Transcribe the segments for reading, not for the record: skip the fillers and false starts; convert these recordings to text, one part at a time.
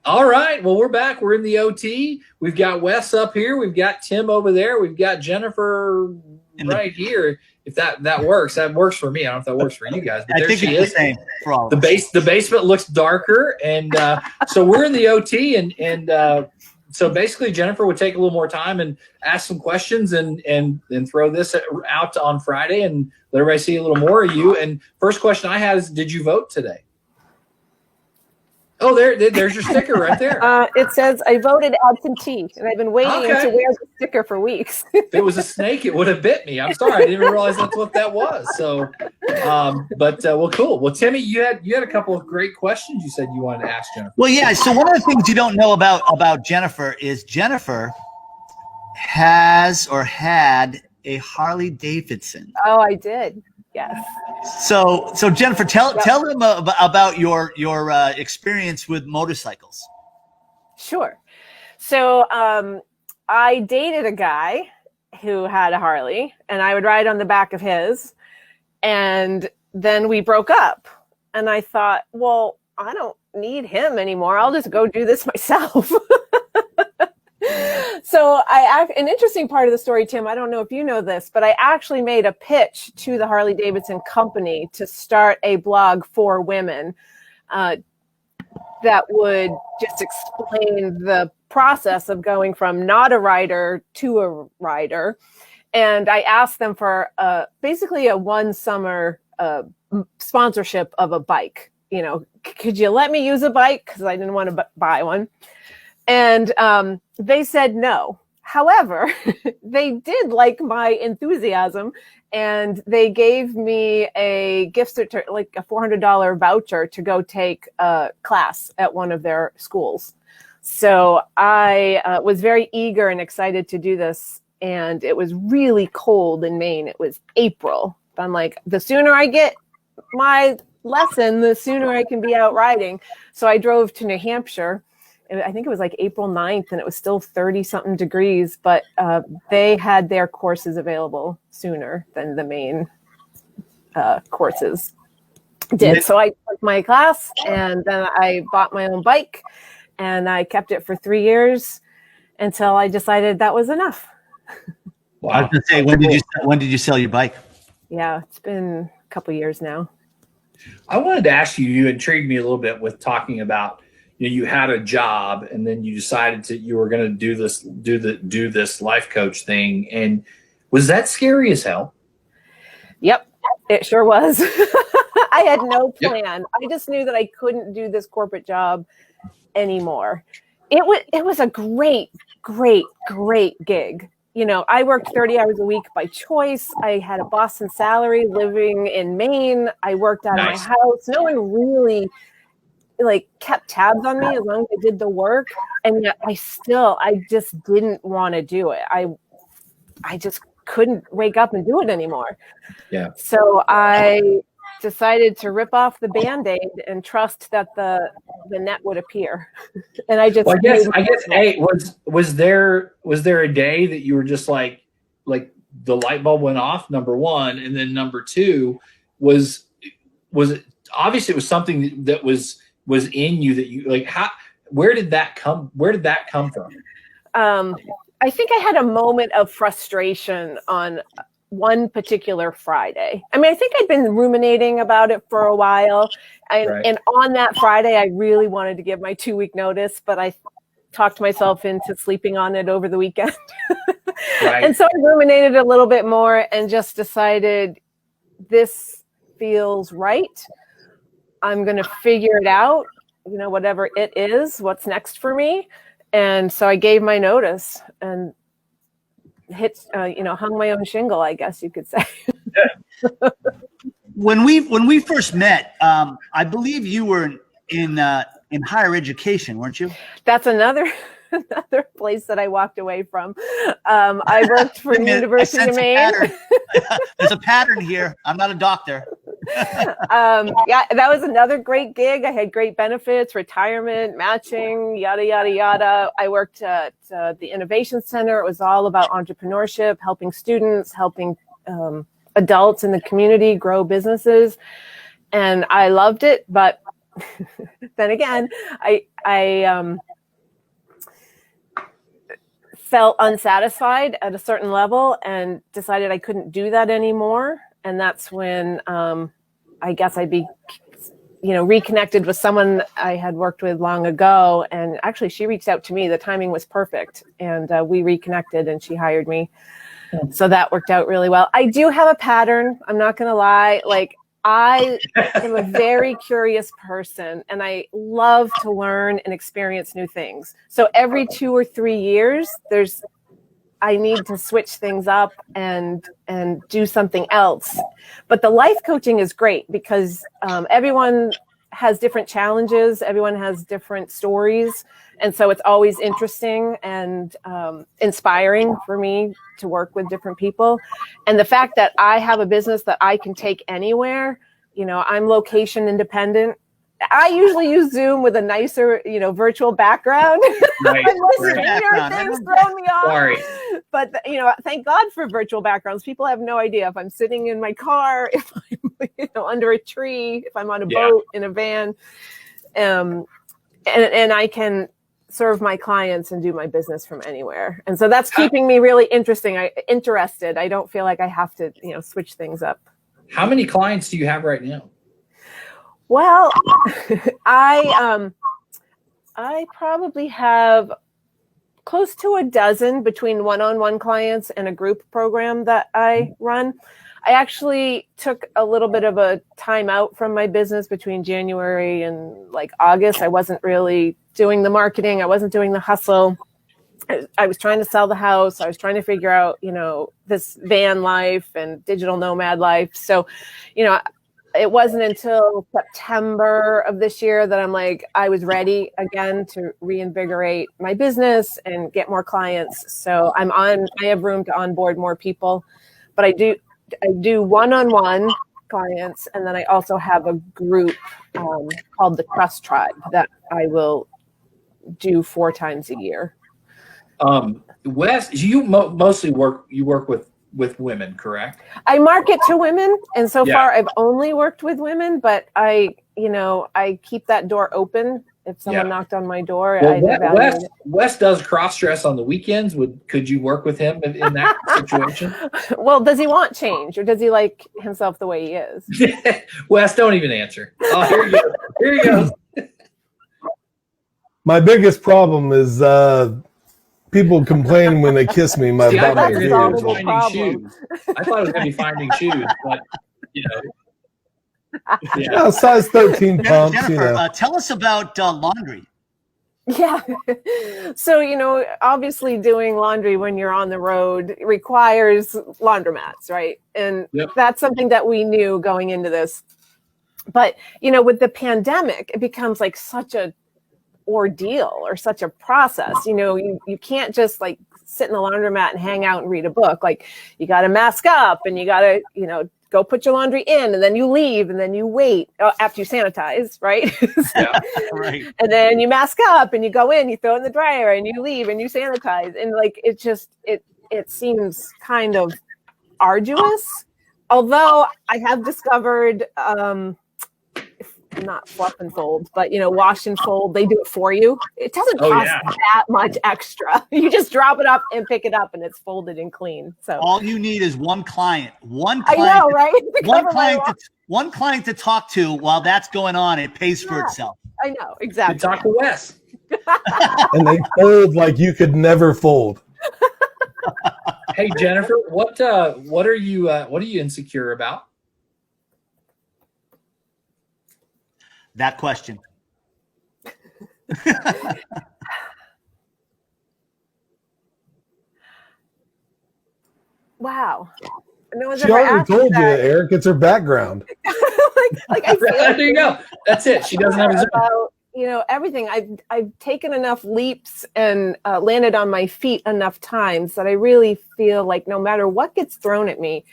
All right. Well, we're back. We're in the OT. We've got Wes up here. We've got Tim over there. We've got Jennifer right here. If that works, that works for me. I don't know if that works for you guys, but there she is. The same for all of us. The basement looks darker, and so we're in the OT, and so basically Jennifer would take a little more time and ask some questions, and throw this out on Friday, and let everybody see a little more of you. And first question I had is, did you vote today? Oh, there's your sticker right there. It says I voted absentee, and I've been waiting to wear the sticker for weeks. If it was a snake, it would have bit me. I'm sorry, I didn't even realize that's what that was. So, well, cool. Well, Timmy, you had a couple of great questions you said you wanted to ask Jennifer. Well, yeah. So one of the things you don't know about Jennifer is Jennifer has or had a Harley Davidson. Oh, I did. Yes. So Jennifer, tell them about your experience with motorcycles. Sure. So I dated a guy who had a Harley, and I would ride on the back of his, and then we broke up. And I thought, well, I don't need him anymore. I'll just go do this myself. So an interesting part of the story, Tim, I don't know if you know this, but I actually made a pitch to the Harley Davidson company to start a blog for women that would just explain the process of going from not a rider to a rider. And I asked them for basically a one summer sponsorship of a bike. You know, could you let me use a bike? Because I didn't want to buy one. And they said no. However, they did like my enthusiasm, and they gave me a gift certificate, like a $400 voucher to go take a class at one of their schools. So I was very eager and excited to do this, and it was really cold in Maine. It was April. I'm like, the sooner I get my lesson, the sooner I can be out riding. So I drove to New Hampshire. I think it was like April 9th, and it was still 30-something degrees, but they had their courses available sooner than the main courses did. So I took my class, and then I bought my own bike, and I kept it for 3 years until I decided that was enough. Wow. I was going to say, when did you sell your bike? Yeah, it's been a couple years now. I wanted to ask you, you intrigued me a little bit with talking about, you had a job, and then you decided you were going to do this life coach thing. And was that scary as hell? Yep, it sure was. I had no plan. Yep. I just knew that I couldn't do this corporate job anymore. It was a great gig. You know, I worked 30 hours a week by choice. I had a Boston salary living in Maine. I worked out of my house. No one really kept tabs on me as long as I did the work. And yet I just didn't want to do it. I just couldn't wake up and do it anymore. Yeah. So I decided to rip off the Band-Aid and trust that the net would appear. And I just, I guess, hey, was there a day that you were just like the light bulb went off, number one, and then number two, was it obviously it was something that was in you that you where did that come from? I think I had a moment of frustration on one particular Friday. I mean, I think I'd been ruminating about it for a while. And on that Friday, I really wanted to give my 2-week notice, but I talked myself into sleeping on it over the weekend. And so I ruminated a little bit more and just decided, this feels right. I'm going to figure it out, whatever it is, what's next for me. And so I gave my notice and hung my own shingle, I guess you could say. Yeah. When we first met, I believe you were in higher education, weren't you? That's another place that I walked away from. I worked for the University of Maine. There's a pattern here. I'm not a doctor. Yeah, that was another great gig. I had great benefits, retirement, matching, yada, yada, yada. I worked at the Innovation Center. It was all about entrepreneurship, helping students, helping adults in the community grow businesses. And I loved it, but then again, I felt unsatisfied at a certain level and decided I couldn't do that anymore. And that's when I guess I'd be, reconnected with someone I had worked with long ago. And actually, she reached out to me. The timing was perfect. And we reconnected and she hired me. So that worked out really well. I do have a pattern. I'm not going to lie. Like, I am a very curious person and I love to learn and experience new things. So every 2 or 3 years, I need to switch things up and do something else. But the life coaching is great because everyone has different challenges. Everyone has different stories. And so it's always interesting and inspiring for me to work with different people. And the fact that I have a business that I can take anywhere, I'm location independent. I usually use Zoom with a nicer, virtual background. Right, Unless things throw me off. Sorry. But, thank God for virtual backgrounds. People have no idea if I'm sitting in my car, if I'm, under a tree, if I'm on a boat, in a van. And I can serve my clients and do my business from anywhere. And so that's keeping me really interested. I don't feel like I have to, switch things up. How many clients do you have right now? Well, I probably have close to a dozen between one-on-one clients and a group program that I run. I actually took a little bit of a time out from my business between January and August. I wasn't really doing the marketing. I wasn't doing the hustle. I was trying to sell the house. I was trying to figure out, this van life and digital nomad life. So, it wasn't until September of this year that I was ready again to reinvigorate my business and get more clients. So I have room to onboard more people, but I do one-on-one clients. And then I also have a group called the Trust Tribe that I will do 4 times a year. Wes, you mostly work with women, correct? I market to women, and so far I've only worked with women, but I keep that door open. If someone knocked on my door, Wes does cross-dress on the weekends. Could you work with him in that situation? Well, does he want change, or does he like himself the way he is? Wes, don't even answer. Oh, here you go. Here you go. My biggest problem is people complain when they kiss me about my beard. I thought it was going to be finding shoes, but size 13 pumps. Jennifer, tell us about laundry. Yeah. So, obviously doing laundry when you're on the road requires laundromats, right? And that's something that we knew going into this. But, with the pandemic, it becomes such a ordeal or such a process. You can't just sit in the laundromat and hang out and read a book. You got to mask up and you got to, go put your laundry in, and then you leave, and then you wait after you sanitize, right? Right. And then you mask up and you go in, you throw it in the dryer, and you leave and you sanitize. And it seems kind of arduous. Although I have discovered, not fluff and fold, but wash and fold, they do it for you. It doesn't cost that much extra. You just drop it up and pick it up, and it's folded and clean. So all you need is one client. I know, right? One client to talk to while that's going on. It pays for itself. I know, exactly. Talk to Wes. And they fold like you could never fold. Hey, Jennifer, what are you insecure about? That question. Wow. No one's She ever already asked told you, that. Eric. It's her background. I feel There you go. That's it. She doesn't have a about, everything. I've taken enough leaps and landed on my feet enough times that I really feel like no matter what gets thrown at me,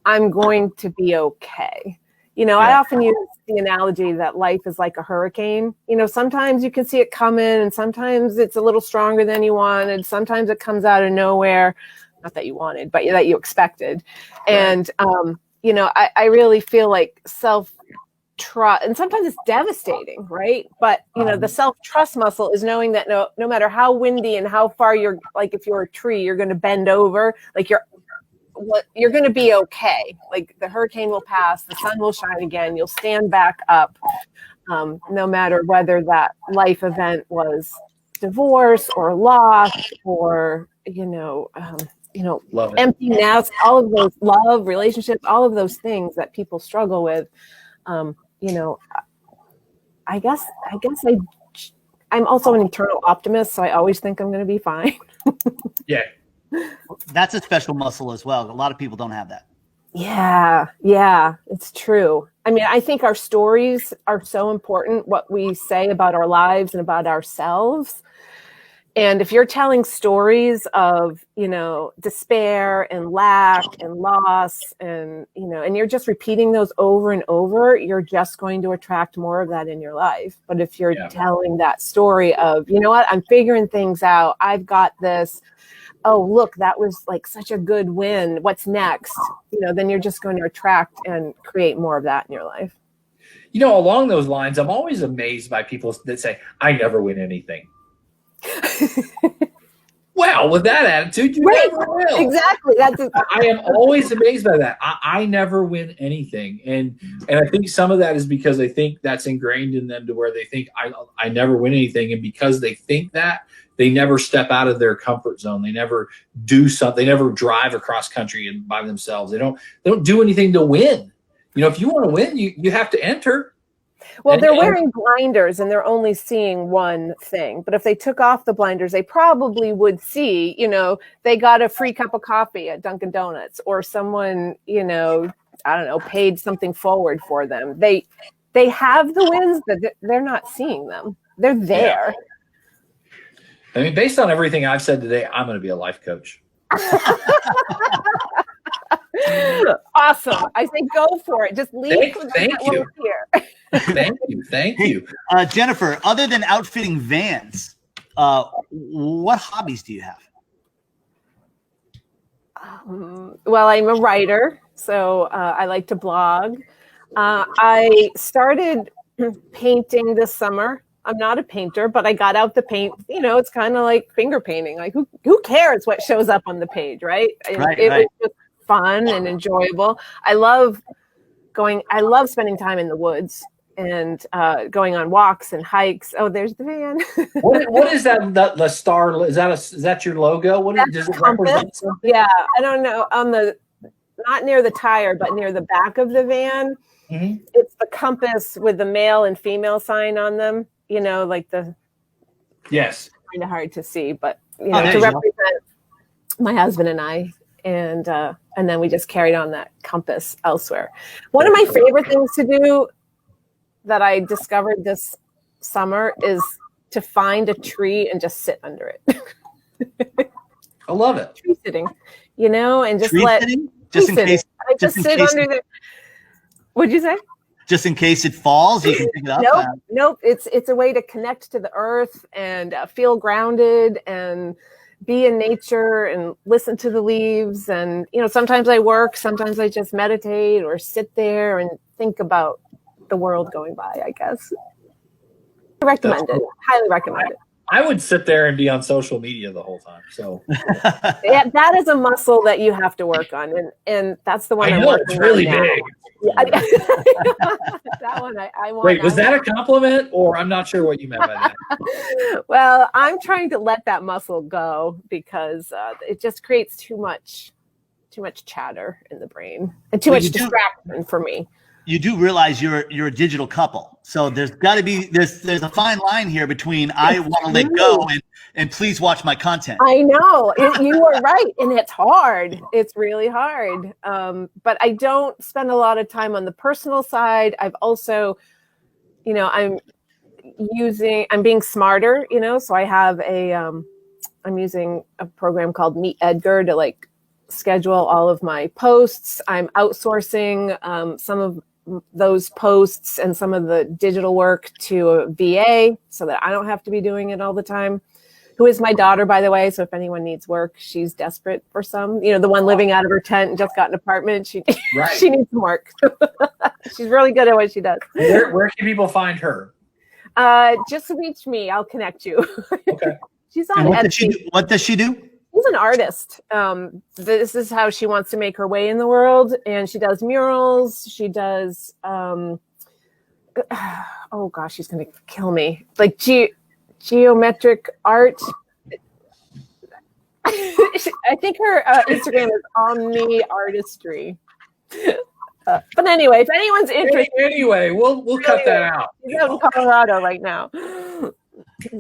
I'm going to be okay. I often use the analogy that life is like a hurricane. Sometimes you can see it coming, and sometimes it's a little stronger than you wanted. Sometimes it comes out of nowhere, not that you wanted, but that you expected. And, I really feel like self-trust, and sometimes it's devastating, right? But the self-trust muscle is knowing that no matter how windy and how far you're, like if you're a tree, you're going to bend over, like you're going to be okay. Like the hurricane will pass, the sun will shine again, you'll stand back up, no matter whether that life event was divorce or loss or Love it. empty nest, all of those, love, relationships, all of those things that people struggle with. I guess I'm also an eternal optimist, so I always think I'm going to be fine. Yeah. That's a special muscle as well. A lot of people don't have that. Yeah, it's true. I mean, I think our stories are so important, what we say about our lives and about ourselves. And if you're telling stories of, despair and lack and loss and you're just repeating those over and over, you're just going to attract more of that in your life. But if you're telling that story of, you know what, I'm figuring things out, I've got this, oh, look, that was like such a good win, what's next? Then you're just going to attract and create more of that in your life. Along those lines, I'm always amazed by people that say, I never win anything. Well, with that attitude, you never will. Exactly. I am always amazed by that. I never win anything, and I think some of that is because I think that's ingrained in them to where they think I never win anything, and because they think that, they never step out of their comfort zone. They never do something. They never drive across country and by themselves. They don't do anything to win. If you want to win, you have to enter. Well, they're wearing blinders and they're only seeing one thing. But if they took off the blinders, they probably would see, they got a free cup of coffee at Dunkin' Donuts, or someone, I don't know, paid something forward for them. They have the wins, but they're not seeing them. They're there. Yeah. I mean, based on everything I've said today, I'm going to be a life coach. Awesome. I say go for it. Just leave. Thank you. Here. Thank you. Jennifer, other than outfitting vans, what hobbies do you have? Well, I'm a writer, so I like to blog. I started painting this summer. I'm not a painter, but I got out the paint. It's kind of like finger painting. Like who cares what shows up on the page, right? It was just fun and enjoyable. I love spending time in the woods and going on walks and hikes. Oh, there's the van. What is that? The star? Is that your logo? Does it represent something? Yeah, I don't know. Not near the tire, but near the back of the van. Mm-hmm. It's the compass with the male and female sign on them. Like the. Yes. Kind of hard to see, but to represent my husband and I, and then we just carried on that compass elsewhere. One of my favorite things to do that I discovered this summer is to find a tree and just sit under it. I love it. Tree sitting, and just just in case. I just sit under there. What'd you say? Just in case it falls, you can pick it up. Nope. It's a way to connect to the earth and feel grounded and be in nature and listen to the leaves. And, sometimes I work, sometimes I just meditate or sit there and think about the world going by, I guess. I recommend it. Highly recommend it. I would sit there and be on social media the whole time. So yeah, that is a muscle that you have to work on. And that's the one I know, it's really big. That one I want. Wait, was that a compliment, or I'm not sure what you meant by that? Well, I'm trying to let that muscle go because it just creates too much chatter in the brain and too much distraction for me. You do realize you're a digital couple, so there's got to be there's a fine line here between I want to let go and please watch my content. I know you are right, and it's hard. It's really hard. But I don't spend a lot of time on the personal side. I've also, I'm being smarter. So I have I'm using a program called Meet Edgar to schedule all of my posts. I'm outsourcing some of those posts and some of the digital work to a VA so that I don't have to be doing it all the time, who is my daughter, by the way. So if anyone needs work, she's desperate for some, the one living out of her tent and just got an apartment. She needs some work. She's really good at what she does. Where can people find her? Just reach me. I'll connect you. Okay. She's on And what Etsy. does she do? She's an artist. This is how she wants to make her way in the world, and she does murals. She does. Oh gosh, she's gonna kill me. Like geometric art. I think her Instagram is Omni Artistry. But anyway, if anyone's interested, Anyway, we'll cut that out. she's out in Colorado right now.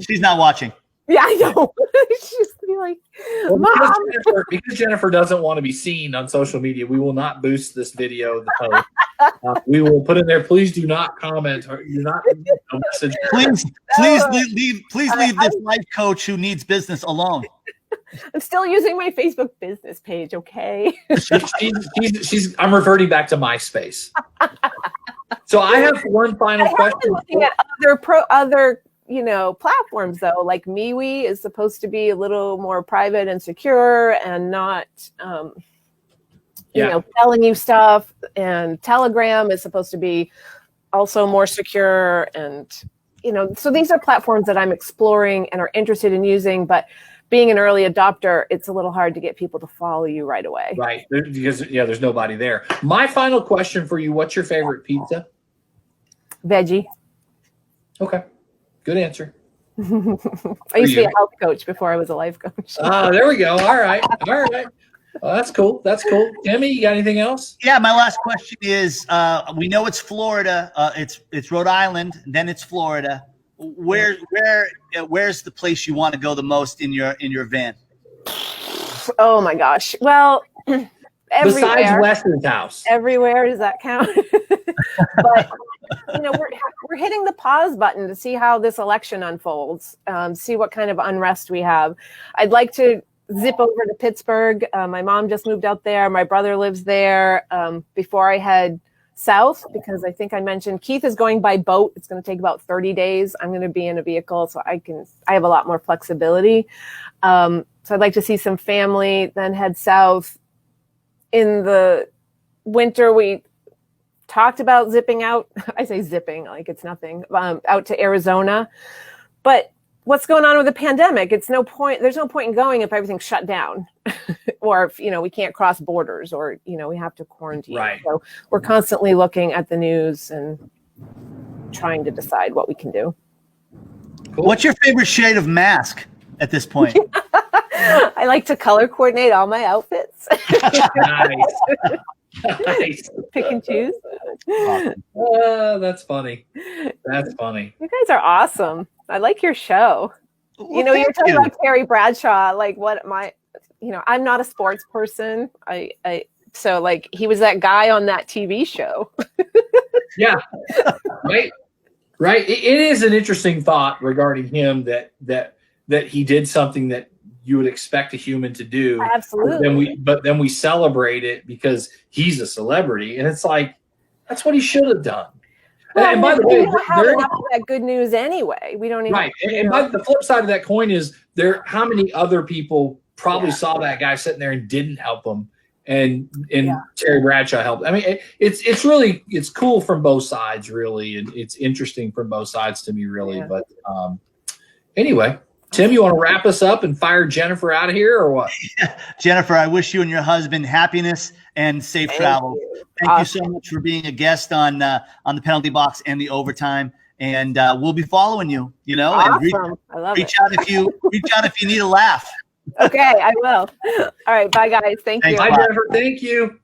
She's not watching. Yeah, I know. She's be like, Well, Mom. because Jennifer doesn't want to be seen on social media, we will not boost this video. The post. We will put in there. Please do not comment or do not message. Please leave this life coach who needs business alone. I'm still using my Facebook business page, okay? I'm reverting back to MySpace. So I have one final question. Been looking at other platforms though, like MeWe is supposed to be a little more private and secure and not telling you stuff, and Telegram is supposed to be also more secure, and so these are platforms that I'm exploring and are interested in using, but being an early adopter, it's a little hard to get people to follow you right away. Right, because there's nobody there. My final question for you: what's your favorite pizza? Veggie. Okay. Good answer. I used to be a health coach before I was a life coach. There we go. All right. Well, that's cool. Timmy, you got anything else? Yeah, my last question is: we know it's Florida, it's Rhode Island, then it's Florida. Where's the place you want to go the most in your van? Oh my gosh! Well, everywhere. Besides Weston's house. Everywhere, does that count? But we're hitting the pause button to see how this election unfolds, see what kind of unrest we have. I'd like to zip over to Pittsburgh. My mom just moved out there. My brother lives there. Before I head south, because I think I mentioned Keith is going by boat. It's going to take about 30 days. I'm going to be in a vehicle, so I have a lot more flexibility. So I'd like to see some family, then head south. In the winter, we talked about zipping out. I say zipping like it's nothing, out to Arizona. But what's going on with the pandemic? There's no point in going if everything's shut down or if, we can't cross borders or, we have to quarantine. Right. So we're constantly looking at the news and trying to decide what we can do. Cool. What's your favorite shade of mask at this point? I like to color coordinate all my outfits. Nice. Pick and choose. That's funny. That's funny. You guys are awesome. I like your show. Well, you're talking you. about Terry Bradshaw. Like I'm not a sports person. So like he was that guy on that TV show. Yeah. Right. It is an interesting thought regarding him that he did something that you would expect a human to do. Absolutely. But then we celebrate it because he's a celebrity, and it's like that's what he should have done. Well, and by the way, we don't have enough of that good news anyway. We don't even. Right. And by the flip side of that coin is how many other people probably saw that guy sitting there and didn't help him, and Terry Bradshaw helped. I mean, it's really cool from both sides, really, and it's interesting from both sides to me, really. Yeah. But anyway. Tim, you want to wrap us up and fire Jennifer out of here or what? Jennifer, I wish you and your husband happiness and safe travel. Thank you so much for being a guest on the Penalty Box and the Overtime. And we'll be following you, Awesome. And reach out if you need a laugh. Okay, I will. All right. Bye, guys. Thank you. Bye, Jennifer. Thank you.